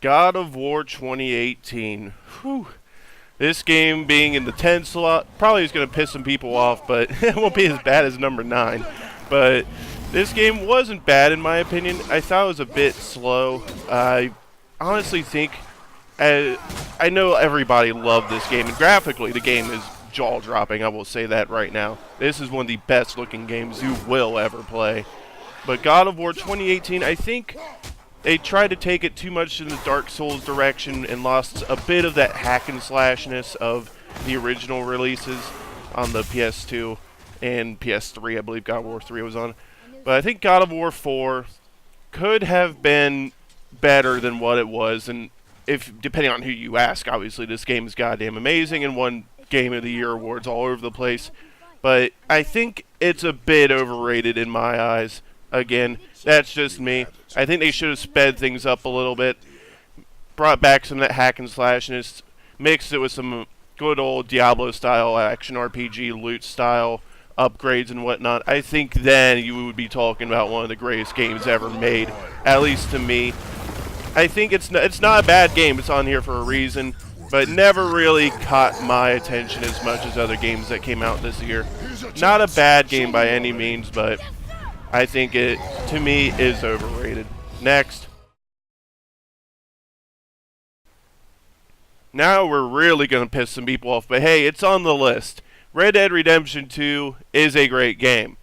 God of War 2018. Whew. This game being in the 10 slot probably is going to piss some people off, but it won't be as bad as number 9. But this game wasn't bad in my opinion. I thought it was a bit slow. I honestly think, I know everybody loved this game, and graphically the game is jaw-dropping, I will say that right now. This is one of the best looking games you will ever play. But God of War 2018, I think they tried to take it too much in the Dark Souls direction and lost a bit of that hack and slashness of the original releases on the PS2 and PS3. I believe God of War 3 was on. But I think God of War 4 could have been better than what it was, and if depending on who you ask, obviously this game is goddamn amazing and won Game of the Year awards all over the place. But I think it's a bit overrated in my eyes. Again, that's just me. I think they should have sped things up a little bit, brought back some of that hack and slashness, mixed it with some good old Diablo-style action RPG, loot-style upgrades and whatnot. I think then you would be talking about one of the greatest games ever made, at least to me. I think it's not a bad game. It's on here for a reason, but never really caught my attention as much as other games that came out this year. Not a bad game by any means, but I think it, to me, is overrated. Next. Now we're really going to piss some people off, but hey, it's on the list. Red Dead Redemption 2 is a great game.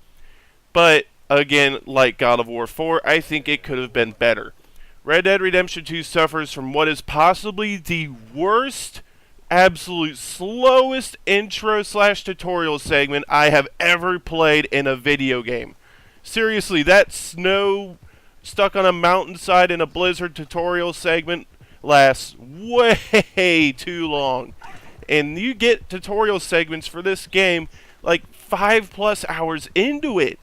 But, again, like God of War 4, I think it could have been better. Red Dead Redemption 2 suffers from what is possibly the worst, absolute slowest intro/tutorial segment I have ever played in a video game. Seriously, that snow stuck on a mountainside in a blizzard tutorial segment lasts way too long. And you get tutorial segments for this game like 5+ hours into it.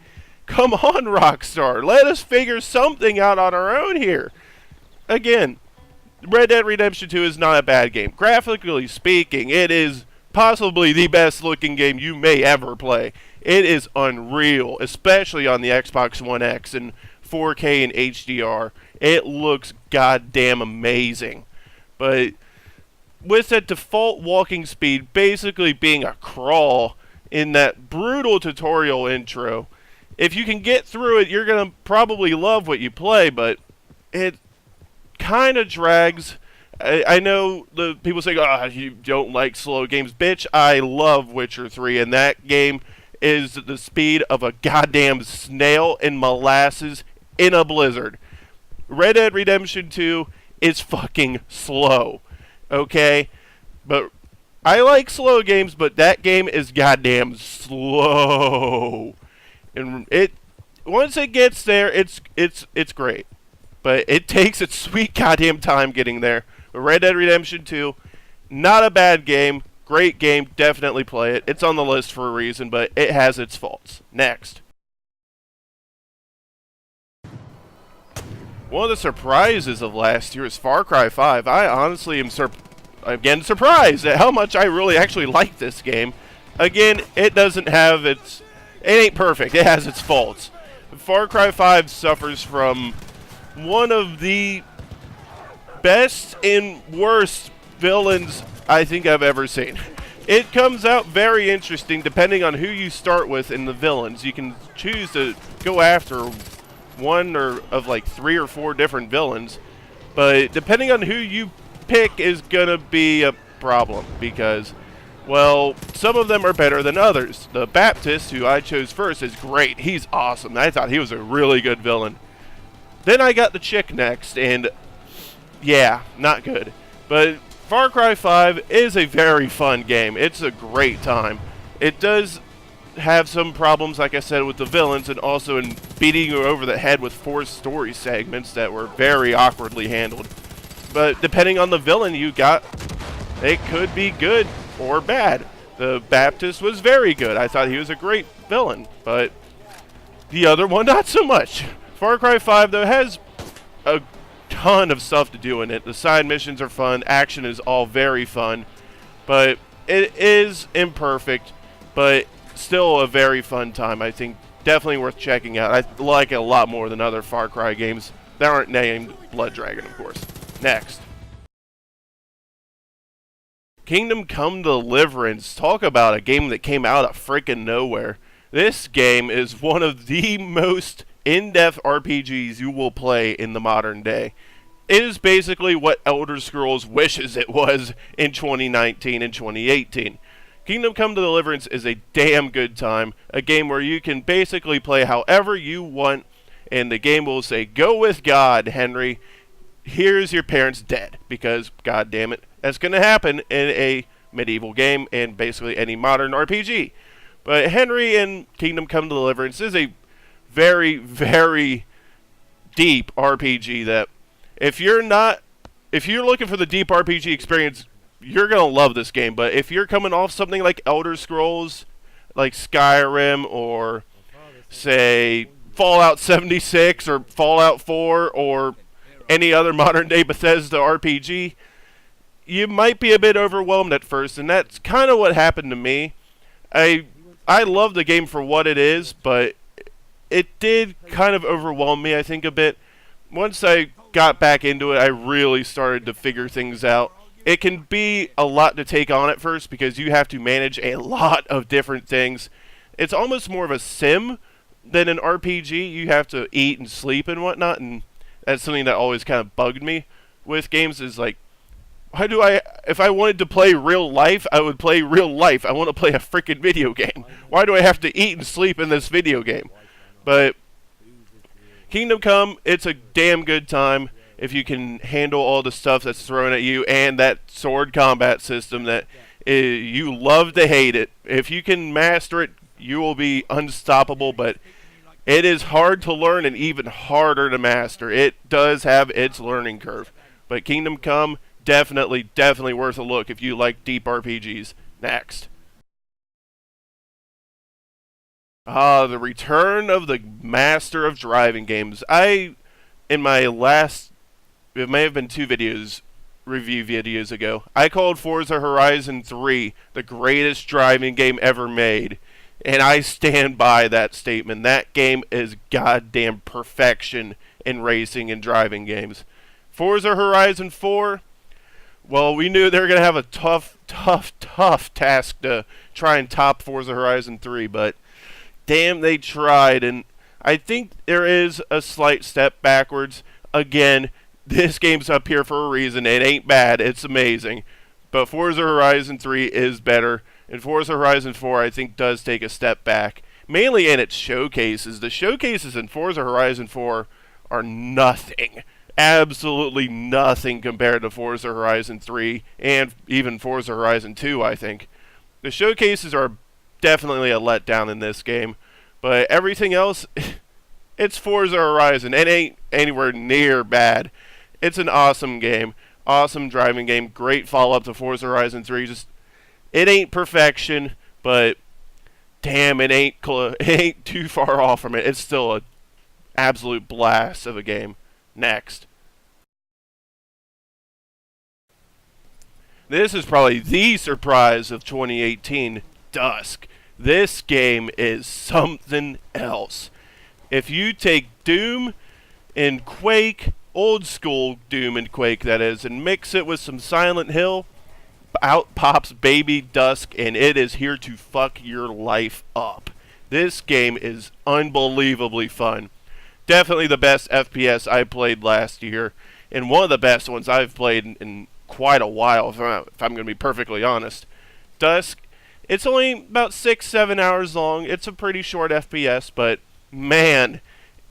Come on, Rockstar. Let us figure something out on our own here. Again, Red Dead Redemption 2 is not a bad game. Graphically speaking, it is possibly the best looking game you may ever play. It is unreal, especially on the Xbox One X and 4K and HDR. It looks goddamn amazing. But with that default walking speed basically being a crawl in that brutal tutorial intro, if you can get through it, you're going to probably love what you play, but it kind of drags. I know the people say, oh, you don't like slow games. Bitch, I love Witcher 3, and that game is the speed of a goddamn snail in molasses in a blizzard. Red Dead Redemption 2 is fucking slow, okay? But I like slow games, but that game is goddamn slow. And once it gets there, it's great. But it takes its sweet goddamn time getting there. But Red Dead Redemption 2, not a bad game. Great game, definitely play it. It's on the list for a reason, but it has its faults. Next. One of the surprises of last year is Far Cry 5. I honestly am surprised at how much I really actually like this game. Again, it doesn't have its... It ain't perfect. It has its faults. Far Cry 5 suffers from one of the best and worst villains I think I've ever seen. It comes out very interesting depending on who you start with in the villains. You can choose to go after one or of like 3 or 4 different villains, but depending on who you pick is gonna be a problem because, well, some of them are better than others. The Baptist, who I chose first, is great. He's awesome. I thought he was a really good villain. Then I got the chick next, and yeah, not good. But Far Cry 5 is a very fun game. It's a great time. It does have some problems, like I said, with the villains, and also in beating you over the head with 4 story segments that were very awkwardly handled. But depending on the villain you got, it could be good or bad. The Baptist was very good. I thought he was a great villain, but the other one, not so much. Far Cry 5, though, has a ton of stuff to do in it. The side missions are fun. Action is all very fun. But it is imperfect, but still a very fun time. I think definitely worth checking out. I like it a lot more than other Far Cry games that aren't named Blood Dragon, of course. Next. Kingdom Come Deliverance. Talk about a game that came out of freaking nowhere. This game is one of the most in-depth RPGs you will play in the modern day. It is basically what Elder Scrolls wishes it was in 2019 and 2018. Kingdom Come Deliverance is a damn good time. A game where you can basically play however you want, and the game will say, "Go with God, Henry. Here's your parents dead," because, god damn it, that's going to happen in a medieval game and basically any modern RPG. But Henry in Kingdom Come Deliverance is a very, very deep RPG that if you're looking for the deep RPG experience, you're going to love this game. But if you're coming off something like Elder Scrolls, like Skyrim, or say Fallout 76 or Fallout 4 or any other modern day Bethesda RPG, you might be a bit overwhelmed at first, and that's kind of what happened to me. I love the game for what it is, but it did kind of overwhelm me, I think, a bit. Once I got back into it, I really started to figure things out. It can be a lot to take on at first because you have to manage a lot of different things. It's almost more of a sim than an RPG. You have to eat and sleep and whatnot, and that's something that always kind of bugged me with games is like, if I wanted to play real life, I would play real life. I want to play a freaking video game. Why do I have to eat and sleep in this video game? But Kingdom Come, it's a damn good time if you can handle all the stuff that's thrown at you and that sword combat system that you love to hate it. If you can master it, you will be unstoppable, but it is hard to learn and even harder to master. It does have its learning curve. But Kingdom Come, definitely worth a look if you like deep RPGs. Next. The return of the master of driving games. In my last, it may have been 2 review videos ago, I called Forza Horizon 3 the greatest driving game ever made. And I stand by that statement. That game is goddamn perfection in racing and driving games. Forza Horizon 4, well, we knew they were going to have a tough task to try and top Forza Horizon 3, but damn, they tried, and I think there is a slight step backwards. Again, this game's up here for a reason. It ain't bad. It's amazing. But Forza Horizon 3 is better, and Forza Horizon 4, I think, does take a step back, mainly in its showcases. The showcases in Forza Horizon 4 are nothing. Absolutely nothing compared to Forza Horizon 3 and even Forza Horizon 2, I think. The showcases are definitely a letdown in this game, but everything else, it's Forza Horizon. It ain't anywhere near bad. It's an awesome game, awesome driving game, great follow-up to Forza Horizon 3. Just, it ain't perfection, but damn, it ain't too far off from it. It's still an absolute blast of a game. Next. This is probably the surprise of 2018, Dusk. This game is something else. If you take Doom and Quake, old school Doom and Quake that is, and mix it with some Silent Hill, out pops Baby Dusk, and it is here to fuck your life up. This game is unbelievably fun. Definitely the best FPS I played last year, and one of the best ones I've played in quite a while, if I'm going to be perfectly honest. Dusk, it's only about 6-7 hours long. It's a pretty short FPS, but man,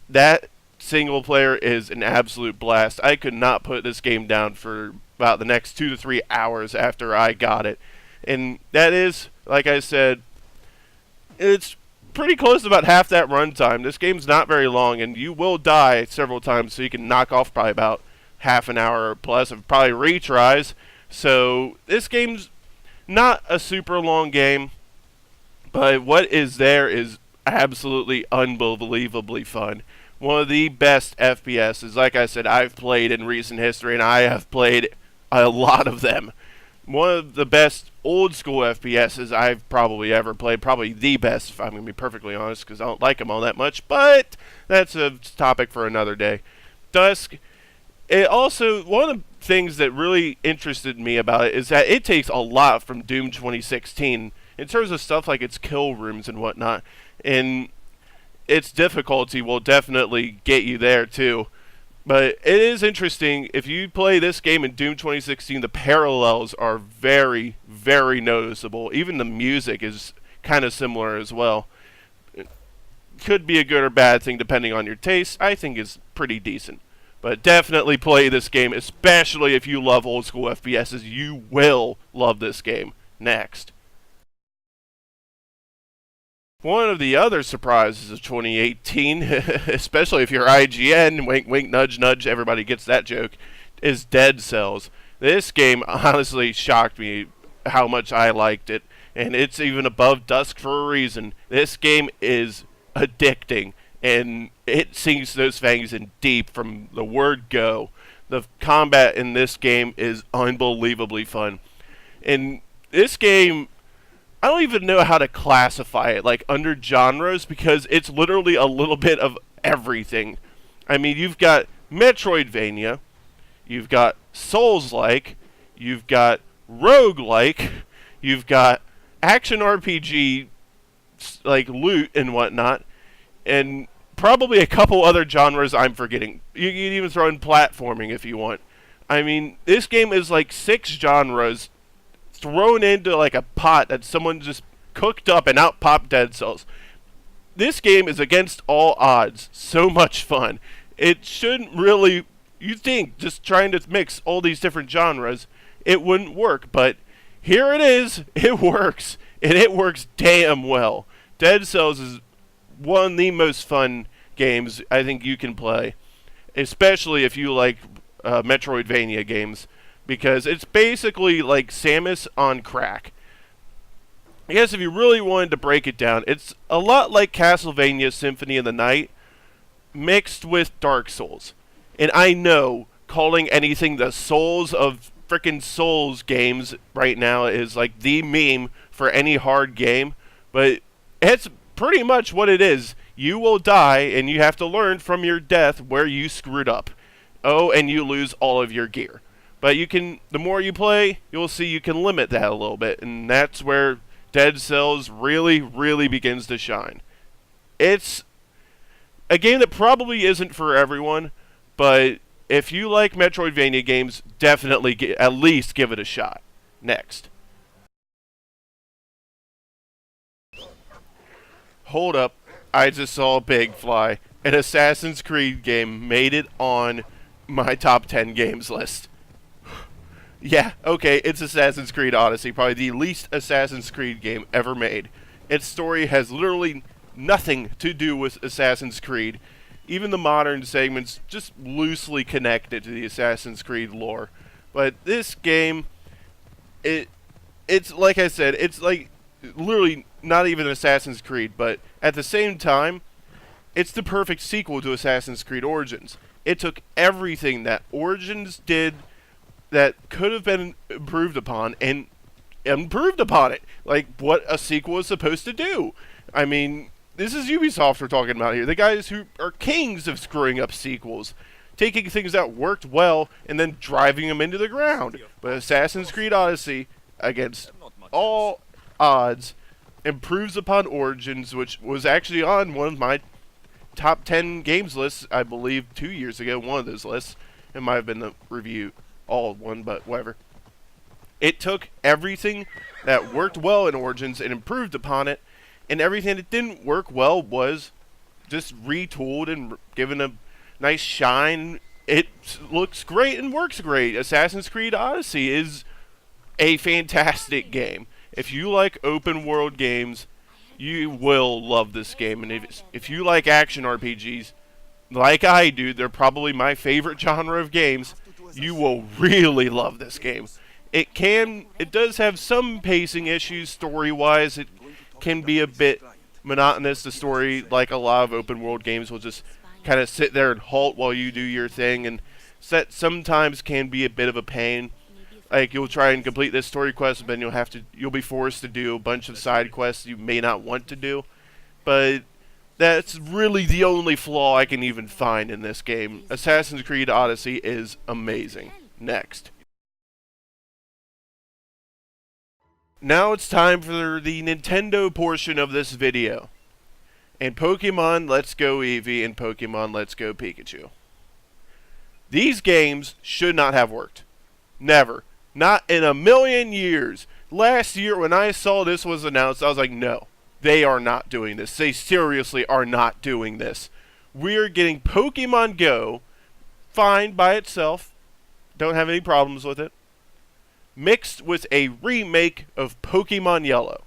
that Single player is an absolute blast. I could not put this game down for about the next 2 to 3 hours after I got it. And that is, like I said, it's pretty close to about half that runtime. This game's not very long, and you will die several times, so you can knock off probably about half an hour or plus of probably retries. So this game's not a super long game, but what is there is absolutely unbelievably fun. One of the best FPSs, like I said, I've played in recent history, and I have played a lot of them. One of the best old school FPSs I've probably ever played. Probably the best, if I'm going to be perfectly honest, because I don't like them all that much. But that's a topic for another day. Dusk, it also, one of the things that really interested me about it is that it takes a lot from Doom 2016 in terms of stuff like its kill rooms and whatnot. And its difficulty will definitely get you there too. But it is interesting, if you play this game in Doom 2016, the parallels are very, very noticeable. Even the music is kind of similar as well. It could be a good or bad thing depending on your taste. I think it's pretty decent. But definitely play this game, especially if you love old school FPSs. You will love this game. Next. One of the other surprises of 2018, especially if you're IGN, wink, wink, nudge, nudge, everybody gets that joke, is Dead Cells. This game honestly shocked me how much I liked it, and it's even above Dusk for a reason. This game is addicting, and it sinks those fangs in deep from the word go. The combat in this game is unbelievably fun. In this game, I don't even know how to classify it, like, under genres, because it's literally a little bit of everything. I mean, you've got Metroidvania, you've got Souls-like, you've got roguelike, you've got action RPG, like, loot and whatnot, and probably a couple other genres I'm forgetting. You can even throw in platforming if you want. I mean, this game is like 6 genres thrown into like a pot that someone just cooked up, and out popped Dead Cells. This game is against all odds. So much fun. It shouldn't really, you think, just trying to mix all these different genres, it wouldn't work, but here it is. It works, and it works damn well. Dead Cells is one of the most fun games I think you can play, especially if you like Metroidvania games, because it's basically like Samus on crack. I guess if you really wanted to break it down, it's a lot like Castlevania Symphony of the Night mixed with Dark Souls. And I know calling anything the Souls of frickin' Souls games right now is like the meme for any hard game, but it's pretty much what it is. You will die, and you have to learn from your death where you screwed up. Oh, and you lose all of your gear. But you can, the more you play, you'll see you can limit that a little bit, and that's where Dead Cells really, really begins to shine. It's a game that probably isn't for everyone, but if you like Metroidvania games, definitely at least give it a shot. Next. Hold up, I just saw a big fly. An Assassin's Creed game made it on my top 10 games list. Yeah, okay, it's Assassin's Creed Odyssey, probably the least Assassin's Creed game ever made. Its story has literally nothing to do with Assassin's Creed. Even the modern segments just loosely connected to the Assassin's Creed lore. But this game, it's like I said, it's like literally not even Assassin's Creed, but at the same time, it's the perfect sequel to Assassin's Creed Origins. It took everything that Origins did that could have been improved upon and improved upon it. Like what a sequel is supposed to do. I mean, this is Ubisoft we're talking about here. The guys who are kings of screwing up sequels. Taking things that worked well and then driving them into the ground. But Assassin's Creed Odyssey, against all odds, improves upon Origins, which was actually on one of my top 10 games lists, I believe, 2 years ago. One of those lists. It might have been the review. All one, but whatever. It took everything that worked well in Origins and improved upon it, and everything that didn't work well was just retooled and given a nice shine. It looks great and works great. Assassin's Creed Odyssey is a fantastic game. If you like open world games, you will love this game. And if you like action RPGs, like I do, they're probably my favorite genre of games. You will really love this game. It does have some pacing issues story-wise. It can be a bit monotonous. The story, like a lot of open world games, will just kind of sit there and halt while you do your thing, and that sometimes can be a bit of a pain. Like, you'll try and complete this story quest, but then you'll be forced to do a bunch of side quests you may not want to do. But that's really the only flaw I can even find in this game. Assassin's Creed Odyssey is amazing. Next. Now it's time for the Nintendo portion of this video. And Pokemon Let's Go Eevee and Pokemon Let's Go Pikachu. These games should not have worked. Never. Not in a million years. Last year when I saw this was announced, I was like, no. They are not doing this. They seriously are not doing this. We're getting Pokemon Go, fine by itself. Don't have any problems with it. Mixed with a remake of Pokemon Yellow.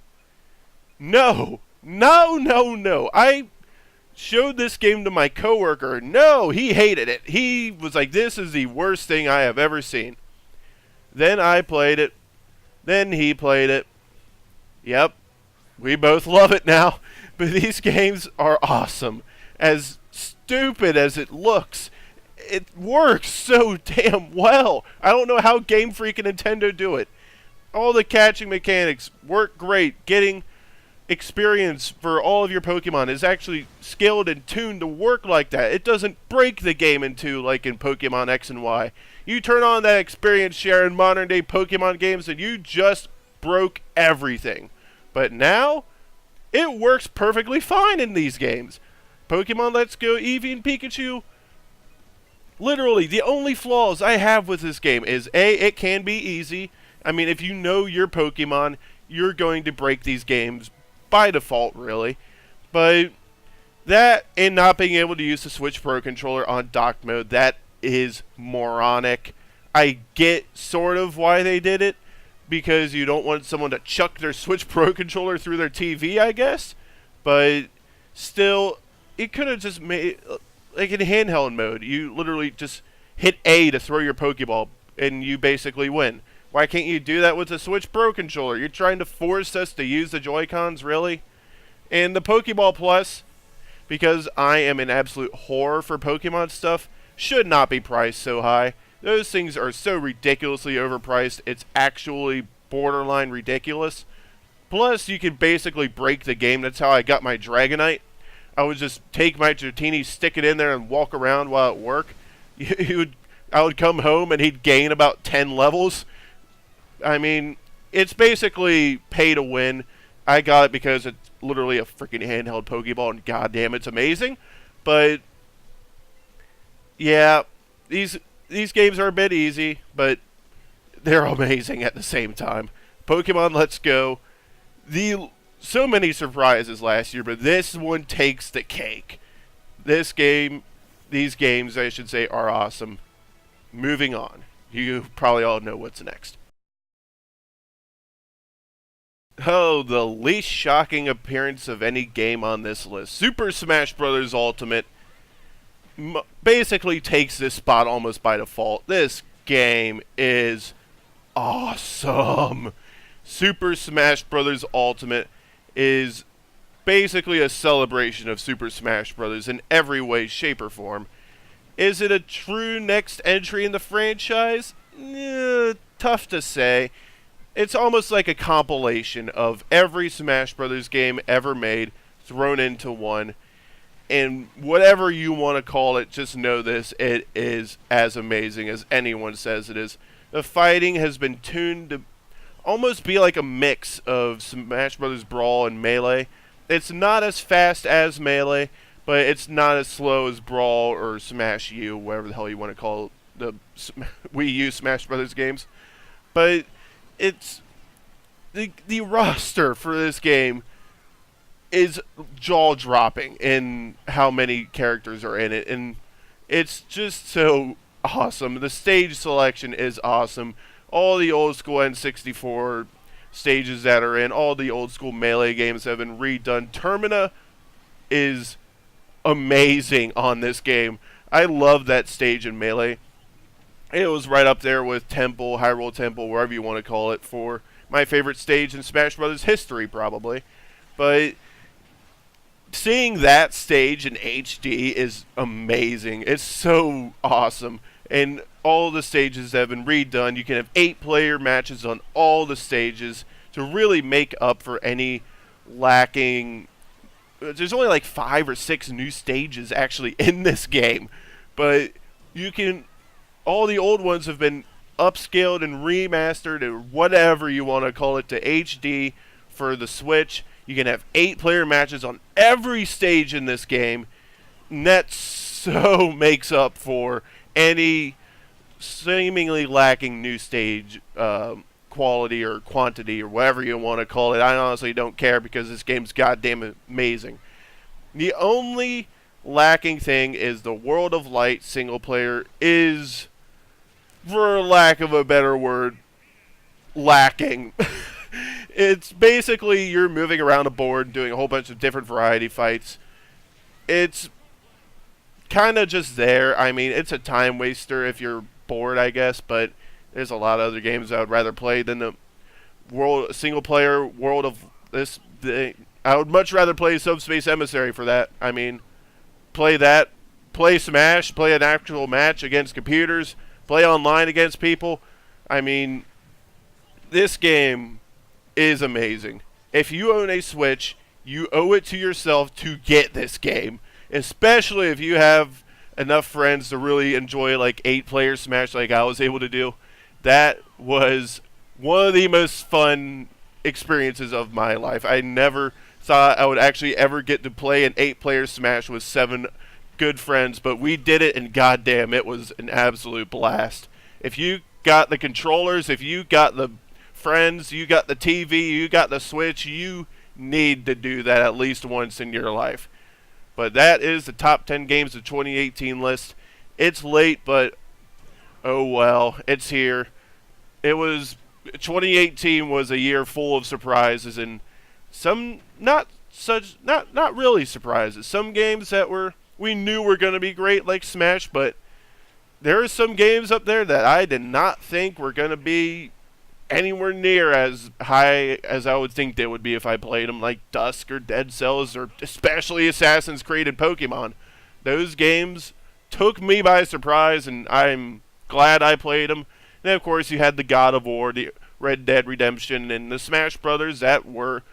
No. No. I showed this game to my coworker. No, he hated it. He was like, this is the worst thing I have ever seen. Then I played it. Then he played it. Yep. We both love it now. But these games are awesome. As stupid as it looks, it works so damn well. I don't know how Game Freak and Nintendo do it. All the catching mechanics work great. Getting experience for all of your Pokemon is actually scaled and tuned to work like that. It doesn't break the game in two like in Pokemon X and Y. You turn on that experience share in modern day Pokemon games and you just broke everything. But now, it works perfectly fine in these games. Pokemon Let's Go Eevee and Pikachu. Literally, the only flaws I have with this game is A, it can be easy. I mean, if you know your Pokemon, you're going to break these games by default, really. But that and not being able to use the Switch Pro controller on dock mode, that is moronic. I get sort of why they did it, because you don't want someone to chuck their Switch Pro controller through their TV, I guess. But still, it could have just made, like in handheld mode, you literally just hit A to throw your Pokeball, and you basically win. Why can't you do that with the Switch Pro controller? You're trying to force us to use the Joy-Cons, really? And the Pokeball Plus, because I am an absolute whore for Pokemon stuff, should not be priced so high. Those things are so ridiculously overpriced, it's actually borderline ridiculous. Plus, you can basically break the game. That's how I got my Dragonite. I would just take my Dratini, stick it in there, and walk around while at work. I would come home, and he'd gain about 10 levels. I mean, it's basically pay to win. I got it because it's literally a freaking handheld Pokeball, and goddamn, it's amazing. But yeah, these games are a bit easy, but they're amazing at the same time. Pokemon Let's Go. So many surprises last year, but this one takes the cake. These games, I should say, are awesome. Moving on. You probably all know what's next. Oh, the least shocking appearance of any game on this list. Super Smash Bros. Ultimate basically takes this spot almost by default. This game is awesome. Super Smash Bros. Ultimate is basically a celebration of Super Smash Bros. In every way, shape, or form. Is it a true next entry in the franchise? Tough to say. It's almost like a compilation of every Smash Bros. Game ever made thrown into one. And whatever you want to call it, just know this, it is as amazing as anyone says it is. The fighting has been tuned to almost be like a mix of Smash Bros. Brawl and Melee. It's not as fast as Melee, but it's not as slow as Brawl or Smash U, whatever the hell you want to call the Wii U Smash Bros. Games. But it's the roster for this game is jaw-dropping in how many characters are in it, and It's just so awesome. The stage selection is awesome. All the old school N64 stages that are in, all the old school Melee games have been redone. Termina is amazing on this game. I love that stage in Melee. It was right up there with Temple, Hyrule Temple, wherever you want to call it, for my favorite stage in Smash Bros. History, probably. But seeing that stage in HD is amazing. It's so awesome. And all the stages have been redone. You can have 8-player matches on all the stages to really make up for any lacking. There's only like 5 or 6 new stages actually in this game. But you can. All the old ones have been upscaled and remastered, or whatever you want to call it, to HD for the Switch. You can have 8-player matches on every stage in this game. And that so makes up for any seemingly lacking new stage quality or quantity or whatever you want to call it. I honestly don't care because this game's goddamn amazing. The only lacking thing is the World of Light single player is, for lack of a better word, lacking. It's basically you're moving around a board doing a whole bunch of different variety fights. It's kind of just there. I mean, it's a time waster if you're bored, I guess, but there's a lot of other games I would rather play than the single player World of this. I would much rather play Subspace Emissary for that. I mean, play that, play Smash, play an actual match against computers, play online against people. I mean, this game is amazing. If you own a Switch, you owe it to yourself to get this game, especially if you have enough friends to really enjoy like 8-player Smash like I was able to do. That was one of the most fun experiences of my life. I never thought I would actually ever get to play an 8-player Smash with 7 good friends, but we did it, and goddamn, it was an absolute blast. If you got the controllers, if you got the friends, you got the TV, you got the Switch, you need to do that at least once in your life. But that is the top 10 games of 2018 list. It's late, but oh well, it's here. 2018 was a year full of surprises, and some not really surprises. Some games that we knew were going to be great, like Smash, but there are some games up there that I did not think were going to be anywhere near as high as I would think they would be if I played them, like Dusk or Dead Cells, or especially Assassin's Creed and Pokemon. Those games took me by surprise, and I'm glad I played them. And of course, you had the God of War, the Red Dead Redemption, and the Smash Brothers that were,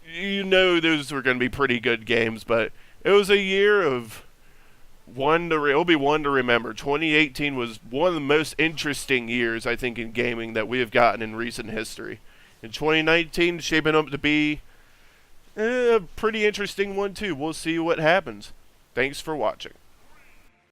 those were going to be pretty good games, but it was a year of it'll be one to remember. 2018 was one of the most interesting years, I think, in gaming that we have gotten in recent history. And 2019 shaping up to be a pretty interesting one, too. We'll see what happens. Thanks for watching.